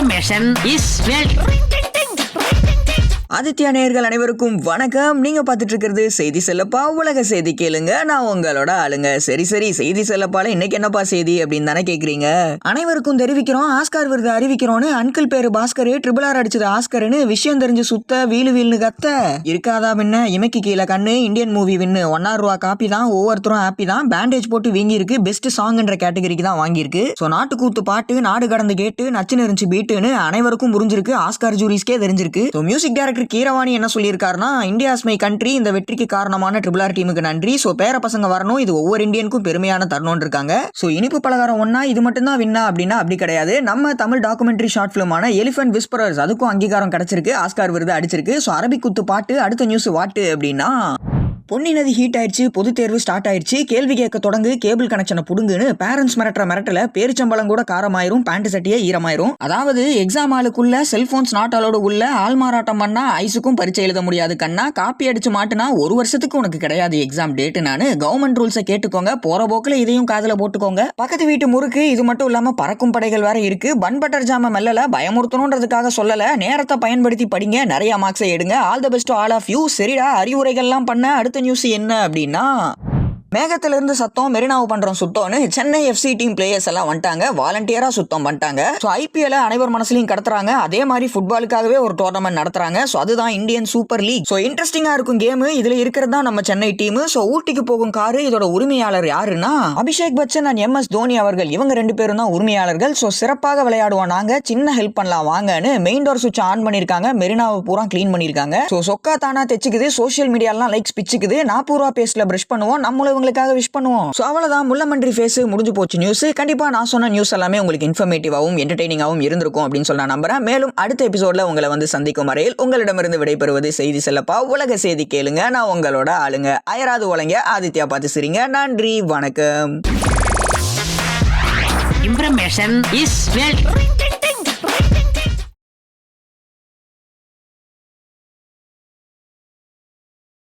Information is wealth. Aditya நேயர்கள் அனைவருக்கும் வணக்கம். நீங்க பார்த்துட்டு இருக்கிறது செய்தி செல்லப்பா உலக செய்தி கேளுங்க. நான் உங்களோட ஆளுங்க. சரி செய்தி செல்லப்பால இன்னைக்கு என்னப்பா செய்தி அப்படின்னு தானே கேக்குறீங்க. அனைவருக்கும் தெரிவிக்கிறோம், ஆஸ்கார் விருது அறிவிக்கிறோன்னு அன்கிள் பேரு பாஸ்கர் RRR அடிச்சது ஆஸ்கர்னு விஷயம் தெரிஞ்சு சுத்த வீலுன்னு கத்த இருக்காதா பின்ன. இமைக்கு கீழே கண்ணு இந்தியன் மூவி வின்னு ₹1 காப்பி தான். ஒவ்வொருத்தரும் ஹாப்பி தான். பேண்டேஜ் போட்டு வீங்கி இருக்கு. பெஸ்ட் சாங்ன்ற கேட்டகரிக்கு தான் வாங்கியிருக்கு. ஸோ நாட்டு கூத்து பாட்டு நாடு கடந்து கேட்டு நச்சுன்னு இருந்துச்சு பீட்டுன்னு அனைவருக்கும் புரிஞ்சிருக்கு. ஆஸ்கார் ஜூரிஸ்கே தெரிஞ்சிருக்கு. ஸோ மியூசிக் டைரக்டர் கீரவாணி என்ன சொல்லியிருக்காருன்னா, இந்தியாஸ் மை கண்ட்ரி, இந்த வெற்றிக்கு காரணமான RRR டீமுக்கு நன்றி. சோ பேர பசங்க வரணும், இது ஒவ்வொரு இந்தியனுக்கும் பெருமையான தருணம் இருக்காங்க. சோ இனிப்பு பலகாரம் ஒன்னா இது மட்டும் தான் வின்னா அப்படின்னா அப்படி கிடையாது. நம்ம தமிழ் டாக்குமெண்ட்ரி ஷார்ட் பிலிமான எலிஃபென்ட் விஸ்பரர்ஸ் அதுக்கும் அங்கீகாரம் கிடைச்சிருக்கு. ஆஸ்கார் விருது அடிச்சிருக்கு. சோ அரபிக் குத்து பாட்டு அடுத்த நியூஸ் வாட்டு அப்படின்னா, பொன்னி நதி ஹீட் ஆயிடுச்சு, பொது தேர்வு ஸ்டார்ட் ஆயிடுச்சு, கேள்வி கேட்க தொடங்கு, கேபிள் கனெக்ஷனை புடுங்குன்னு பேரண்ட்ஸ் மிரட்டல பேரிச்சம்பளம் கூட காரமாயிரும், பேண்ட் சட்டியே ஈரமாயிரும். அதாவது எக்ஸாம் ஆளுக்குள்ள செல்போன்ஸ் நாட் அலோடு உள்ள ஆள்மாறாட்டம் பண்ணா ஐஸுக்கும் பரீட்சை எழுத முடியாது கண்ணா. காப்பி அடிச்சு மாட்டுனா 1 வருஷத்துக்கு உனக்கு கிடையாது எக்ஸாம் டேட். நானு கவர்மெண்ட் ரூல்ஸை கேட்டுக்கோங்க, போற போக்குல இதையும் காதுல போட்டுக்கோங்க. பக்கத்து வீட்டு முறுக்கு இது மட்டும் இல்லாம பறக்கும் படைகள் வேற இருக்கு. பன் பட்டர் ஜாம மெல்லல, பயமுறுத்தணும்ன்றதுக்காக சொல்லல. நேரத்தை பயன்படுத்தி படிங்க, நிறைய மார்க்ஸை எடுங்க. All the best all of you. சரிடா, அறிவுரைகள்லாம் பண்ண அடுத்த நியூஸ் என்ன அப்படின்னா, மேகத்துல இருந்து சத்தம் மெரினாவை பண்றோம் சுத்தம்னு சென்னை FC டீம் பிளேயர்ஸ் எல்லாம் வந்துட்டாங்க. வாலண்டியரா சுத்தம் பண்ணிட்டாங்க. ஸோ IPL அனைவர் மனசுலையும் கடத்துறாங்க. அதே மாதிரி ஃபுட்பாலுக்காகவே ஒரு டோர்னமெண்ட் நடத்துறாங்க. ஸோ அதுதான் இந்தியன் சூப்பர் லீக். ஸோ இன்ட்ரெஸ்டிங்கா இருக்கும் கேம். இதுல இருக்கிறது தான் நம்ம சென்னை டீம். ஸோ ஊட்டிக்கு போகும் காரு இதோட உரிமையாளர் யாருன்னா அபிஷேக் பச்சன் அண்ட் MS தோனி அவர்கள். இவங்க 2 பேரும் தான் உரிமையாளர்கள். ஸோ சிறப்பாக விளையாடுவோம் நாங்க, சின்ன ஹெல்ப் பண்ணலாம் வாங்கன்னு மெயின் டோர் சுவிட்ச் ஆன் பண்ணிருக்காங்க. மெரினாவை பூரா கிளீன் பண்ணிருக்காங்க. ஸோ சொக்கா தானா தெச்சுக்குது, சோசியல் மீடியாலாம் லைக்ஸ் பிச்சுக்குது. ₹40 பேஸ்ட்ல பிரஷ் பண்ணுவோம், நம்மளும் விஷ் பண்ணுவோம். சோ அவ்வளவுதான், முள்ளமன்றி ஃபேஸ் முடிஞ்சு போச்சு நியூஸ். கண்டிப்பா நான் சொன்ன நியூஸ் எல்லாமே உங்களுக்கு இன்ஃபர்மேட்டிவாவும் என்டர்டெய்னிங்காவும் இருந்திருக்கும் அப்படின்னு சொல்லி நான் நம்புறேன். மேலும் அடுத்த எபிசோட்ல உங்களை வந்து சந்திக்கும் வரையில் உங்களிடமிருந்து விடைபெறுவது செய்தி செல்லப்பா உலக செய்தி கேளுங்க. நான் உங்களோட ஆளுங்க. அயராது ஒலைங்க, ஆதித்யா பார்த்து சிரிங்க. நன்றி, வணக்கம். Information is wealth.